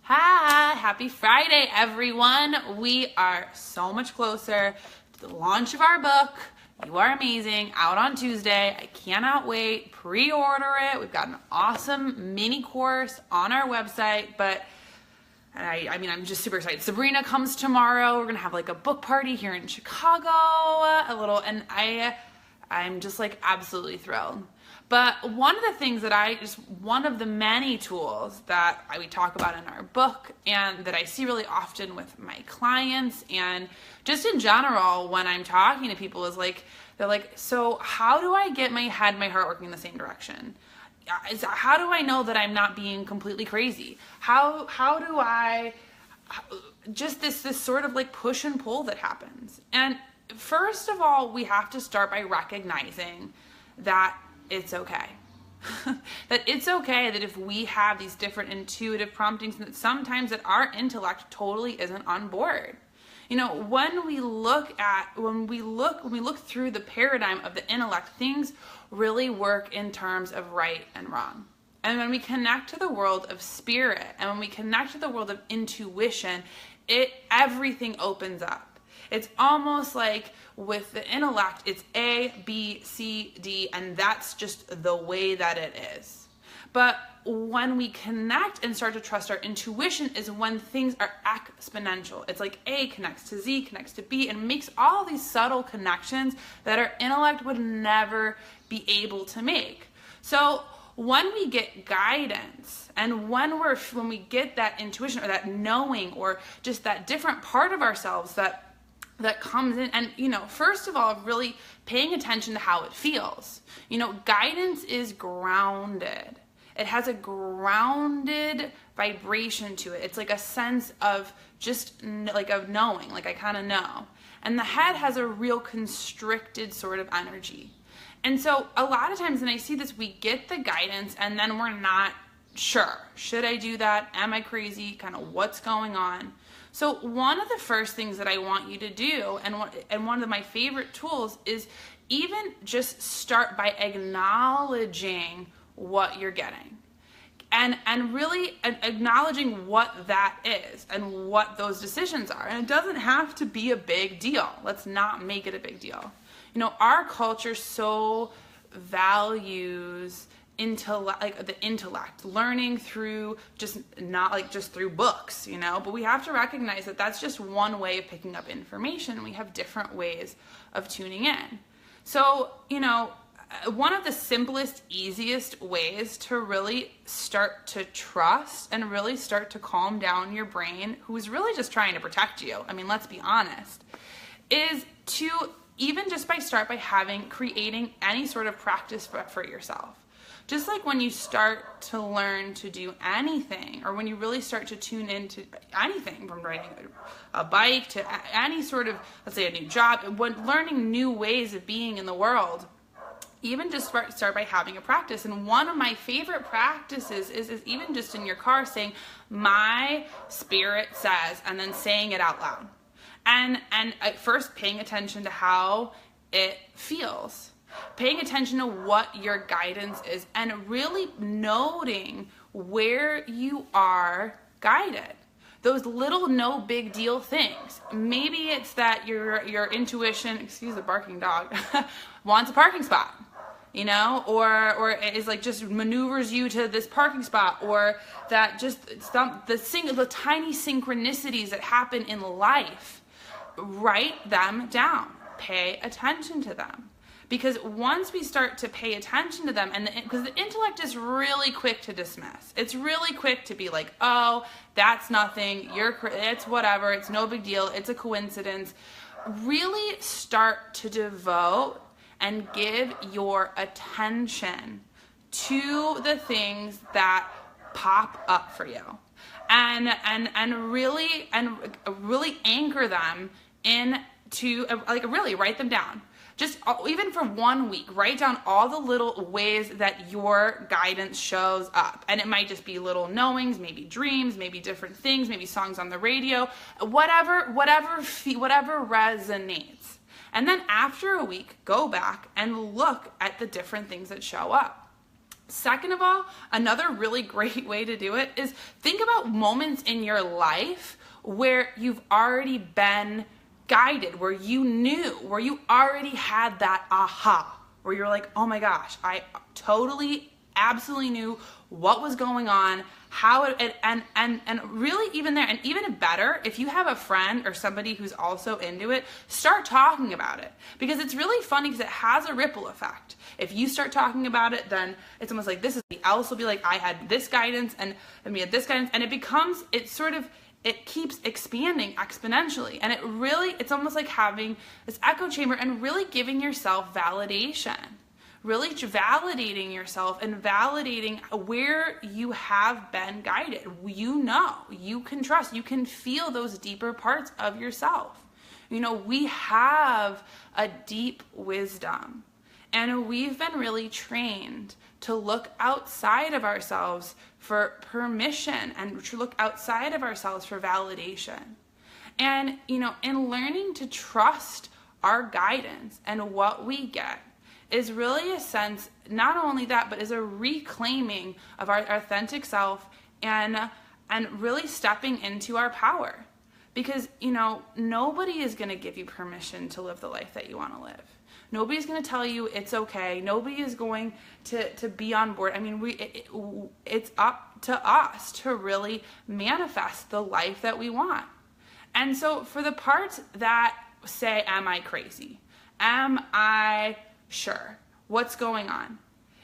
Hi, happy Friday, everyone. We are so much closer to the launch of our book, You Are Amazing, out on Tuesday. I cannot wait. Pre-order it. We've got an awesome mini course on our website, but I'm just super excited. Sabrina comes tomorrow. We're going to have like a book party here in Chicago, I'm just like absolutely thrilled. But one of the things one of the many tools that we talk about in our book and that I see really often with my clients and just in general when I'm talking to people is like, they're like, so how do I get my head, my heart working in the same direction? How do I know that I'm not being completely crazy? How do I, just this sort of like push and pull that happens. And first of all, we have to start by recognizing that it's okay. That it's okay that if we have these different intuitive promptings, that sometimes that our intellect totally isn't on board. You know, when we look through the paradigm of the intellect, things really work in terms of right and wrong. And when we connect to the world of spirit and when we connect to the world of intuition, everything opens up. It's almost like with the intellect, it's A, B, C, D, and that's just the way that it is. But when we connect and start to trust our intuition is when things are exponential. It's like A connects to Z, connects to B, and makes all these subtle connections that our intellect would never be able to make. So when we get guidance and when we get that intuition or that knowing or just that different part of ourselves that comes in, and first of all, really paying attention to how it feels. Guidance is grounded. It has a grounded vibration to it. It's like a sense of just like of knowing, like I kind of know. And the head has a real constricted sort of energy. And so a lot of times when I see this, we get the guidance and then we're not sure. Should I do that? Am I crazy? Kind of what's going on? So one of the first things that I want you to do, and one of my favorite tools, is even just start by acknowledging what you're getting. And really acknowledging what that is and what those decisions are. And it doesn't have to be a big deal. Let's not make it a big deal. Our culture so values the intellect, learning through just not like just through books, but we have to recognize that that's just one way of picking up information. We have different ways of tuning in. So, one of the simplest, easiest ways to really start to trust and really start to calm down your brain, who's really just trying to protect you, let's be honest, is to even just start by creating any sort of practice for yourself. Just like when you start to learn to do anything, or when you really start to tune into anything, from riding a bike to any sort of, let's say, a new job, when learning new ways of being in the world, even just start by having a practice. And one of my favorite practices is even just in your car saying, my spirit says, and then saying it out loud. And at first paying attention to how it feels. Paying attention to what your guidance is and really noting where you are guided. Those little no big deal things. Maybe it's that your intuition, excuse the barking dog, wants a parking spot, or it is like just maneuvers you to this parking spot, or that just the tiny synchronicities that happen in life. Write them down. Pay attention to them. Because once we start to pay attention to them, because the intellect is really quick to dismiss. It's really quick to be like, oh, that's nothing, it's whatever, it's no big deal, it's a coincidence. Really start to devote and give your attention to the things that pop up for you. And really anchor them into, really write them down. Just even for 1 week, write down all the little ways that your guidance shows up. And it might just be little knowings, maybe dreams, maybe different things, maybe songs on the radio, whatever resonates. And then after a week, go back and look at the different things that show up. Second of all, another really great way to do it is think about moments in your life where you've already been guided, where you knew, where you already had that aha, where you're like, oh my gosh, I totally, absolutely knew what was going on, how it, and really even there, and even better, if you have a friend or somebody who's also into it, start talking about it, because it's really funny because it has a ripple effect. If you start talking about it, then it's almost like this is somebody else will be like, I had this guidance and we had this guidance, and it keeps expanding exponentially. And it's almost like having this echo chamber and really giving yourself validation. Really validating yourself and validating where you have been guided. You know, you can trust, you can feel those deeper parts of yourself. You know, we have a deep wisdom, and we've been really trained to look outside of ourselves for permission and to look outside of ourselves for validation. And, you know, in learning to trust our guidance and what we get, is really a sense, not only that, but is a reclaiming of our authentic self and really stepping into our power. Because, you know, nobody is going to give you permission to live the life that you want to live. Nobody's going to tell you it's okay. Nobody is going to be on board. I mean, it's up to us to really manifest the life that we want. And so for the parts that say, am I crazy? Am I sure? What's going on?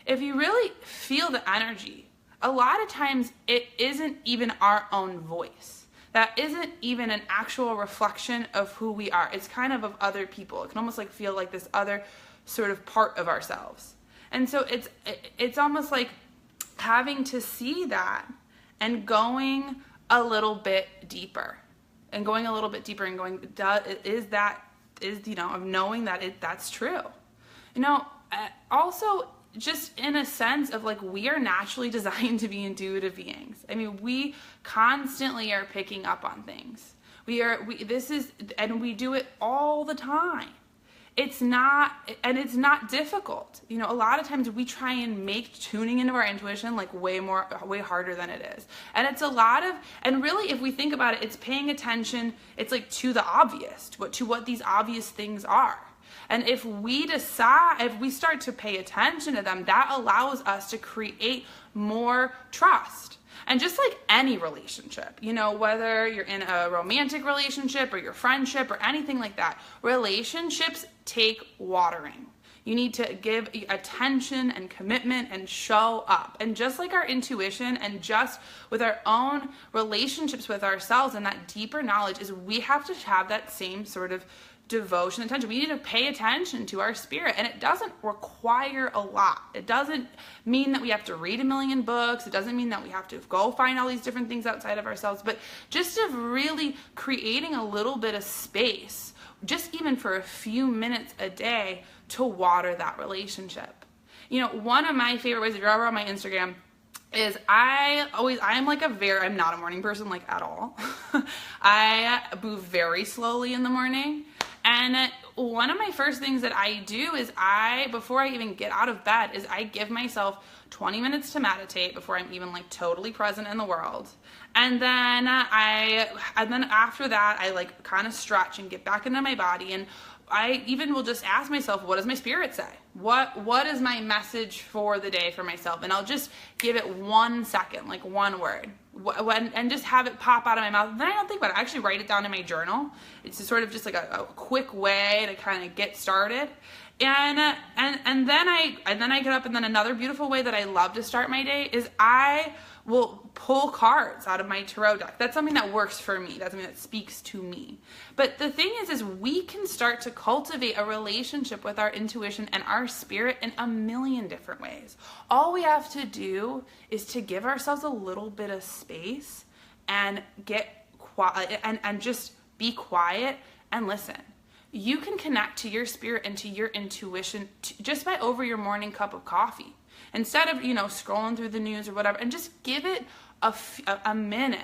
If you really feel the energy, a lot of times it isn't even our own voice. That isn't even an actual reflection of who we are. It's kind of other people. It can almost like feel like this other sort of part of ourselves. And so it's almost like having to see that and going a little bit deeper and going, you know, of knowing that that's true. You know, also just in a sense of like, we are naturally designed to be intuitive beings. I mean, we constantly are picking up on things. And we do it all the time. It's not difficult. You know, a lot of times we try and make tuning into our intuition like way harder than it is. And it's and really if we think about it, it's paying attention, it's like to the obvious, to what these obvious things are. And if we start to pay attention to them, that allows us to create more trust. And just like any relationship, you know, whether you're in a romantic relationship or your friendship or anything like that, relationships take watering. You need to give attention and commitment and show up. And just like our intuition and just with our own relationships with ourselves and that deeper knowledge is we have to have that same sort of devotion, attention. We need to pay attention to our spirit, and it doesn't require a lot. It doesn't mean that we have to read a million books. It doesn't mean that we have to go find all these different things outside of ourselves, but just of really creating a little bit of space, just even for a few minutes a day to water that relationship. You know, one of my favorite ways, if you're ever on my Instagram, is I'm not a morning person like at all. I move very slowly in the morning. And one of my first things that I do is before I even get out of bed, is I give myself 20 minutes to meditate before I'm even like totally present in the world. And then after that, I like kind of stretch and get back into my body. And I even will just ask myself, what does my spirit say? What is my message for the day for myself? And I'll just give it 1 second, like one word, and just have it pop out of my mouth. And then I don't think about it. I actually write it down in my journal. It's sort of just like a quick way to kind of get started. And then I get up, and then another beautiful way that I love to start my day is I will pull cards out of my tarot deck. That's something that works for me. That's something that speaks to me. But the thing is we can start to cultivate a relationship with our intuition and our spirit in a million different ways. All we have to do is to give ourselves a little bit of space and get quiet and just be quiet and listen. You can connect to your spirit and to your intuition just by over your morning cup of coffee. Instead of, you know, scrolling through the news or whatever, and just give it a minute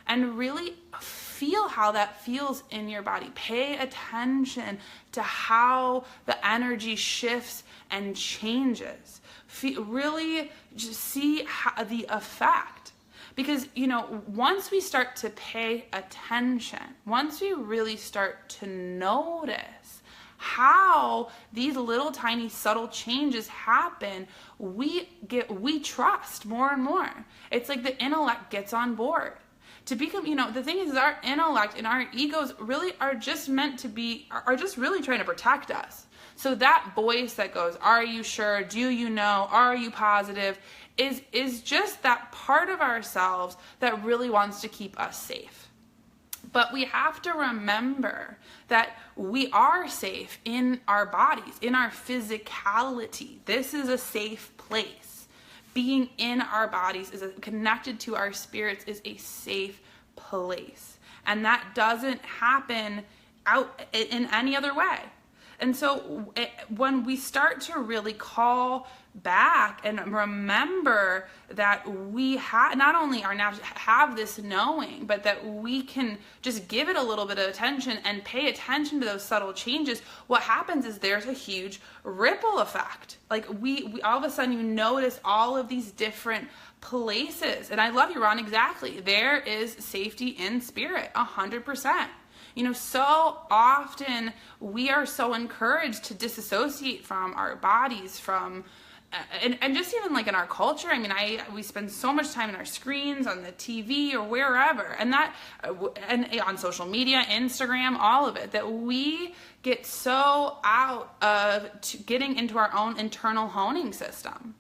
and really feel how that feels in your body. Pay attention to how the energy shifts and changes. really just see the effect. Because, once we start to pay attention, once we really start to notice how these little tiny subtle changes happen, we trust more and more. It's like the intellect gets on board. To become, the thing is our intellect and our egos really are just really trying to protect us. So that voice that goes, are you sure? Do you know? Are you positive? Is just that part of ourselves that really wants to keep us safe. But we have to remember that we are safe in our bodies, in our physicality. This is a safe place. Being in our bodies connected to our spirits is a safe place. And that doesn't happen out in any other way. And so when we start to really call back and remember that we not only are now have this knowing, but that we can just give it a little bit of attention and pay attention to those subtle changes, what happens is there's a huge ripple effect. Like we all of a sudden you notice all of these different places. And I love you, Ron, exactly. There is safety in spirit, 100%. So often we are so encouraged to disassociate from our bodies, from, and just even like in our culture. I mean, we spend so much time in our screens, on the TV or wherever, and on social media, Instagram, all of it, that we get so out of getting into our own internal honing system.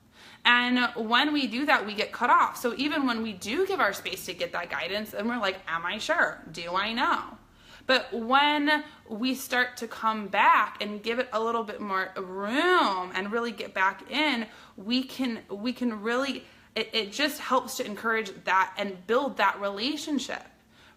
And when we do that, we get cut off. So even when we do give our space to get that guidance, and we're like, am I sure? Do I know? But when we start to come back and give it a little bit more room and really get back in, we can really, it just helps to encourage that and build that relationship.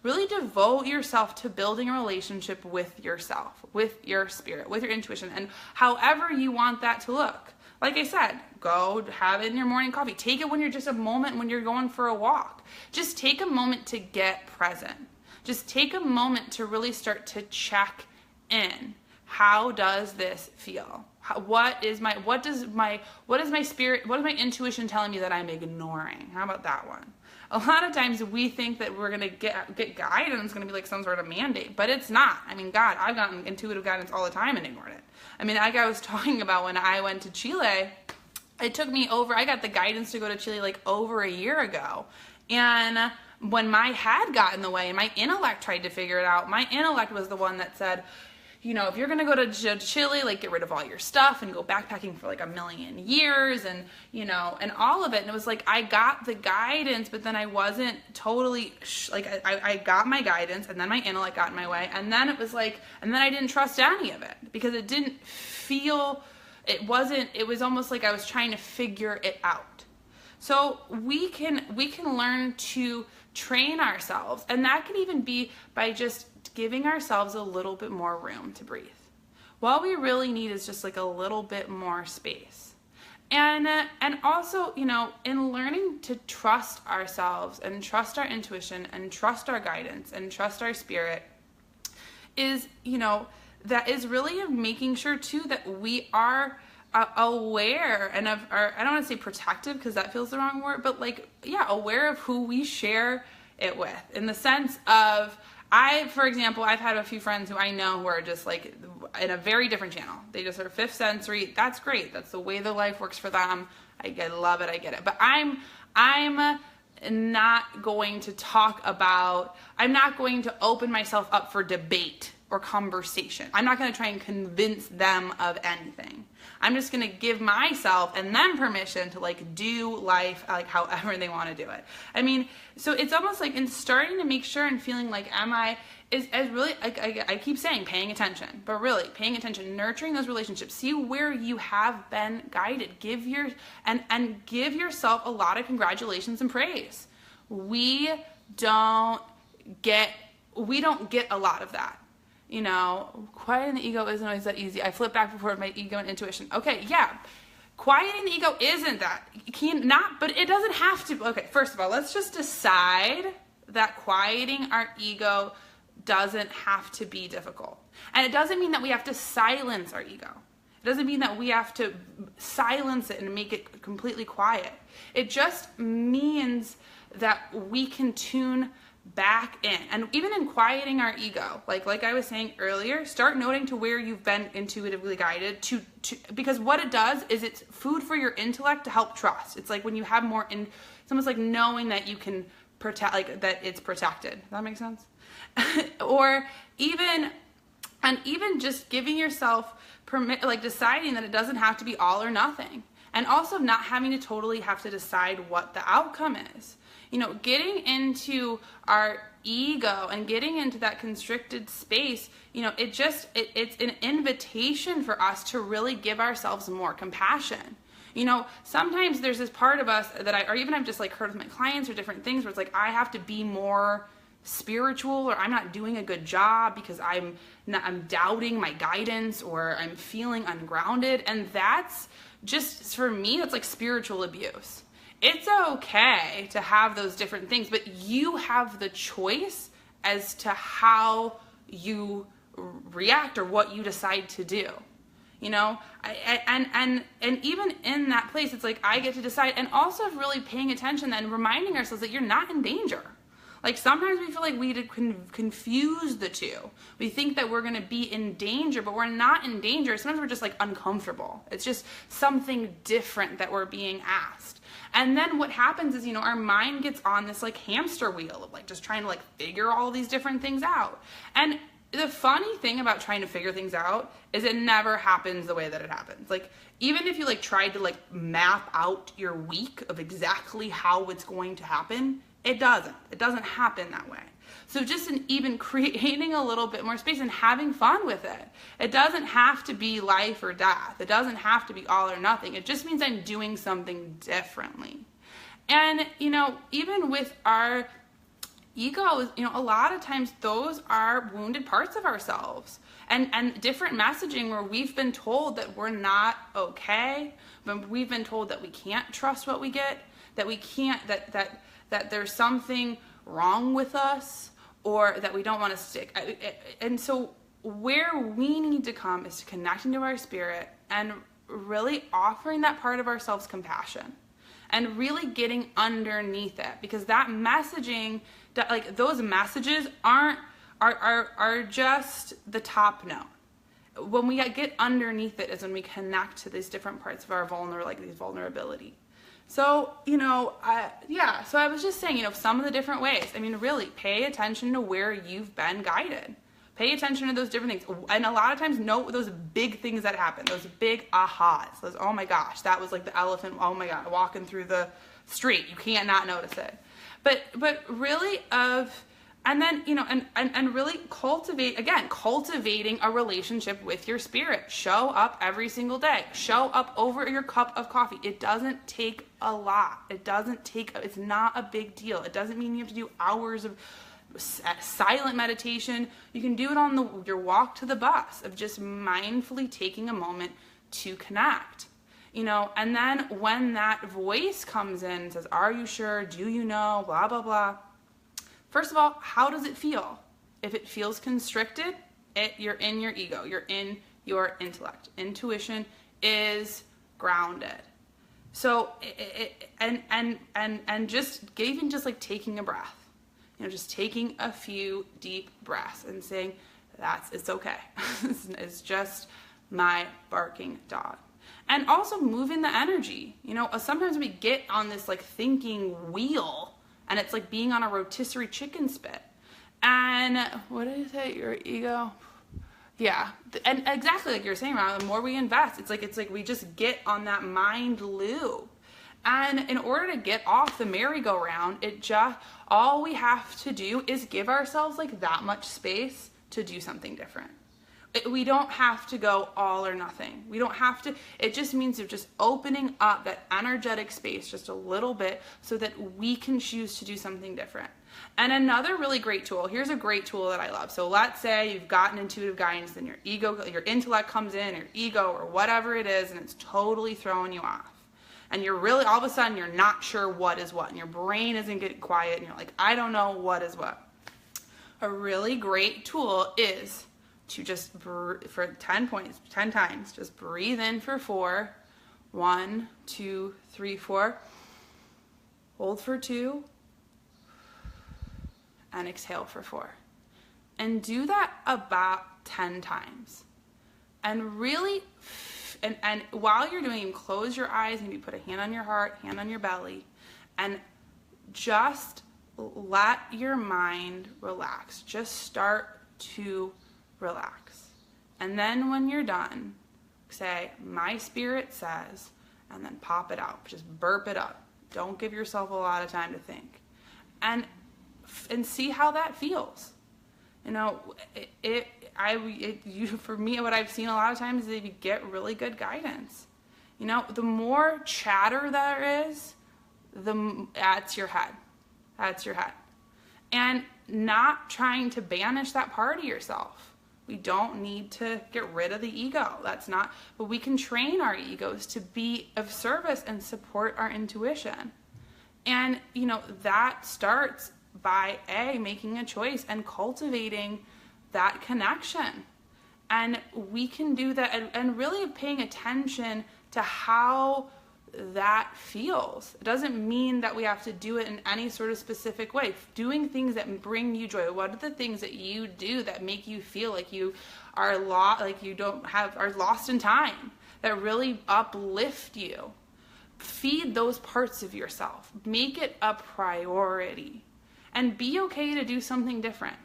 Really devote yourself to building a relationship with yourself, with your spirit, with your intuition, and however you want that to look. Like I said, go have it in your morning coffee. Take it when you're just a moment when you're going for a walk. Just take a moment to get present. Just take a moment to really start to check in. How does this feel? What is my spirit, what is my intuition telling me that I'm ignoring? How about that one? A lot of times we think that we're going to get guidance, it's going to be like some sort of mandate, but it's not. I mean, God, I've gotten intuitive guidance all the time and ignored it. I mean, like I was talking about when I went to Chile, I got the guidance to go to Chile like over a year ago. And when my head got in the way and my intellect tried to figure it out, my intellect was the one that said, if you're going to go to Chile, like get rid of all your stuff and go backpacking for like 1,000,000 years and, and all of it. And it was like, I got the guidance, but then I wasn't totally, I got my guidance and then my intellect got in my way. And then it was like, and then I didn't trust any of it because it didn't feel, it was almost like I was trying to figure it out. So we can learn to train ourselves, and that can even be by just giving ourselves a little bit more room to breathe. What we really need is just like a little bit more space. And also, in learning to trust ourselves and trust our intuition and trust our guidance and trust our spirit is, that is really making sure too that we are aware and I don't want to say protective because that feels the wrong word, but aware of who we share it with, in the sense of, for example, I've had a few friends who I know who are just like in a very different channel. They just are fifth sensory. That's great. That's the way their life works for them. I love it. I get it. But I'm not going to open myself up for debate or conversation. I'm not going to try and convince them of anything. I'm just going to give myself and them permission to do life however they want to do it. I mean, so it's almost like in starting to make sure and feeling like, is really, I keep saying paying attention, but really paying attention, nurturing those relationships, see where you have been guided, give yourself a lot of congratulations and praise. We don't get a lot of that. Quieting the ego isn't always that easy. I flip back before my ego and intuition. Okay, yeah. Quieting the ego isn't that. But it doesn't have to. Okay, first of all, let's just decide that quieting our ego doesn't have to be difficult. And it doesn't mean that we have to silence our ego. It It doesn't mean that we have to silence it and make it completely quiet. It just means that we can tune back in. And even in quieting our ego, like I was saying earlier, start noting to where you've been intuitively guided to because what it does is it's food for your intellect to help trust. It's like when you have more it's almost like knowing that you can protect, like that it's protected. Does that make sense? Or even just giving yourself permit, like deciding that it doesn't have to be all or nothing. And also not having to totally have to decide what the outcome is. You know, getting into our ego and getting into that constricted space, you know, it's an invitation for us to really give ourselves more compassion. You know, sometimes there's this part of us that I've just like heard with my clients or different things where it's like, I have to be more spiritual, or I'm not doing a good job because I'm doubting my guidance, or I'm feeling ungrounded. And that's just, for me, that's like spiritual abuse. It's okay to have those different things, but you have the choice as to how you react or what you decide to do. You know, and even in that place, it's like I get to decide, and also really paying attention and reminding ourselves that you're not in danger. Like sometimes we feel like we confuse the two. We think that we're going to be in danger, but we're not in danger. Sometimes we're just like uncomfortable. It's just something different that we're being asked. And then what happens is, you know, our mind gets on this like hamster wheel of like just trying to like figure all these different things out. And the funny thing about trying to figure things out is it never happens the way that it happens. Like even if you like tried to like map out your week of exactly how it's going to happen, it doesn't happen that way. So just in even creating a little bit more space and having fun with it. It doesn't have to be life or death. It doesn't have to be all or nothing. It just means I'm doing something differently. And, you know, even with our egos, you know, a lot of times those are wounded parts of ourselves. And different messaging where we've been told that we're not okay, but we've been told that we can't trust what we get, that we can't, that there's something wrong with us, or that we don't want to stick. And so where we need to come is to connecting to our spirit and really offering that part of ourselves compassion and really getting underneath it, because that messaging, that like those messages are just the top note. When we get underneath it is when we connect to these different parts of our vulnerability. So, you know, so I was just saying, you know, some of the different ways. I mean, really pay attention to where you've been guided. Pay attention to those different things. And a lot of times note those big things that happen, those big ahas, those, oh my gosh, that was like the elephant, oh my God, walking through the street. You can't not notice it. But really and then, you know, and really cultivating a relationship with your spirit. Show up every single day. Show up over your cup of coffee. It doesn't take a lot. It's not a big deal. It doesn't mean you have to do hours of silent meditation. You can do it on your walk to the bus, of just mindfully taking a moment to connect. You know, and then when that voice comes in and says, are you sure? Do you know? Blah, blah, blah. First of all, how does it feel? If it feels constricted, you're in your ego. You're in your intellect. Intuition is grounded. So, and just even just like taking a breath, you know, just taking a few deep breaths and saying, it's okay. It's just my barking dog. And also moving the energy. You know, sometimes we get on this like thinking wheel, and it's like being on a rotisserie chicken spit. And what did I say? Your ego? Yeah. And exactly like you're saying, Ron, the more we invest, it's like we just get on that mind loop. And in order to get off the merry-go-round, all we have to do is give ourselves like that much space to do something different. We don't have to go all or nothing. We don't have to. It just means of just opening up that energetic space just a little bit so that we can choose to do something different. And another really great tool, here's a great tool that I love. So let's say you've gotten intuitive guidance and your intellect comes in, your ego or whatever it is, and it's totally throwing you off. And you're really, all of a sudden, you're not sure what is what. And your brain isn't getting quiet and you're like, I don't know what is what. A really great tool is to just for 10 points, 10 times, just breathe in for 4. 1, 2, 3, 4. Hold for 2. And exhale for 4. And do that about 10 times. And really, and while you're doing it, close your eyes, maybe put a hand on your heart, hand on your belly, and just let your mind relax. Just start to relax. And then when you're done, say, my spirit says, and then pop it out. Just burp it up. Don't give yourself a lot of time to think. And see how that feels. You know, for me, what I've seen a lot of times is that you get really good guidance. You know, the more chatter there is, that's your head. That's your head. And not trying to banish that part of yourself. We don't need to get rid of the ego. That's not, but we can train our egos to be of service and support our intuition. And, you know, that starts by making a choice and cultivating that connection. And we can do that and really paying attention to how that feels. It doesn't mean that we have to do it in any sort of specific way. Doing things that bring you joy. What are the things that you do that make you feel like you are are lost in time, that really uplift you? Feed those parts of yourself. Make it a priority. And be okay to do something different.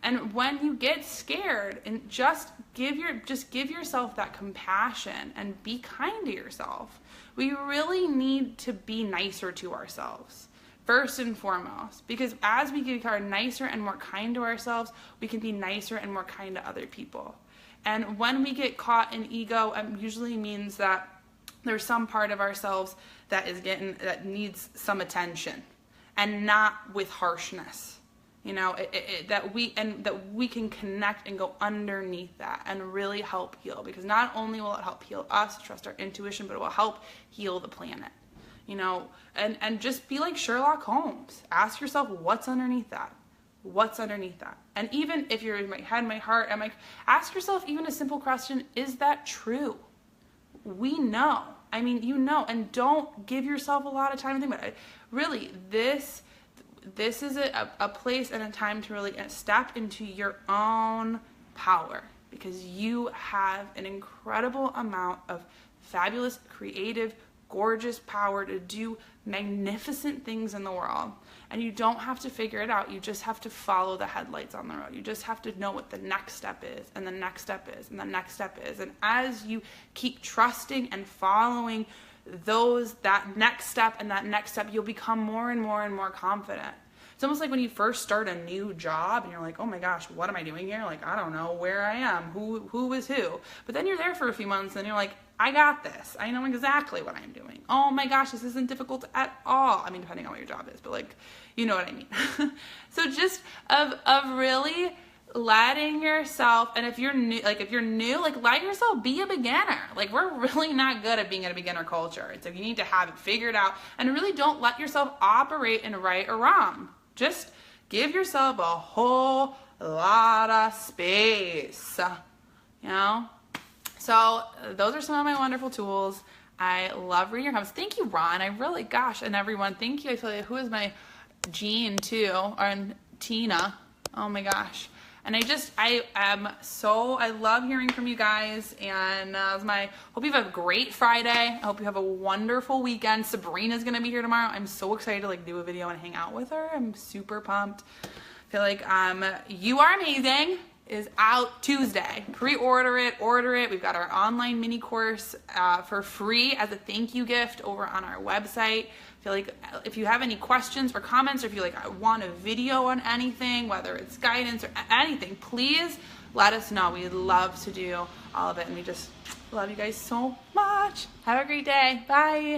And when you get scared, and just give yourself that compassion and be kind to yourself. We really need to be nicer to ourselves, first and foremost, because as we get nicer and more kind to ourselves, we can be nicer and more kind to other people. And when we get caught in ego, it usually means that there's some part of ourselves that needs some attention, and not with harshness. You know, that we can connect and go underneath that and really help heal. Because not only will it help heal us, trust our intuition, but it will help heal the planet. You know, and just be like Sherlock Holmes. Ask yourself, what's underneath that? What's underneath that? And even if you're in my head, my heart, I'm like, ask yourself even a simple question: is that true? We know. I mean, you know, and don't give yourself a lot of time to think about it. Really, this is a place and a time to really step into your own power, because you have an incredible amount of fabulous, creative, gorgeous power to do magnificent things in the world. And you don't have to figure it out. You just have to follow the headlights on the road. You just have to know what the next step is, and the next step is, and the next step is. And as you keep trusting and following that next step and that next step, you'll become more and more and more confident. It's almost like when you first start a new job and you're like, oh my gosh, what am I doing here? Like, I don't know where I am, who is who. But then you're there for a few months and you're like, I got this. I know exactly what I'm doing. Oh my gosh, this isn't difficult at all. I mean, depending on what your job is, but like, you know what I mean. So just of really letting yourself, and if you're new, let yourself be a beginner. Like, we're really not good at being in a beginner culture. It's like you need to have it figured out, and really don't let yourself operate in right or wrong. Just give yourself a whole lot of space, you know? So those are some of my wonderful tools. I love reading your comments. Thank you, Ron. And everyone, thank you. I feel like, who is my Jean too? And Tina. Oh my gosh. And I love hearing from you guys. And hope you have a great Friday. I hope you have a wonderful weekend. Sabrina's going to be here tomorrow. I'm so excited to do a video and hang out with her. I'm super pumped. I feel like You Are Amazing is out Tuesday. Pre-order it, order it. We've got our online mini course for free as a thank you gift over on our website. I feel like if you have any questions or comments, or if you want a video on anything, whether it's guidance or anything, please let us know. We'd love to do all of it, and we just love you guys so much. Have a great day. Bye.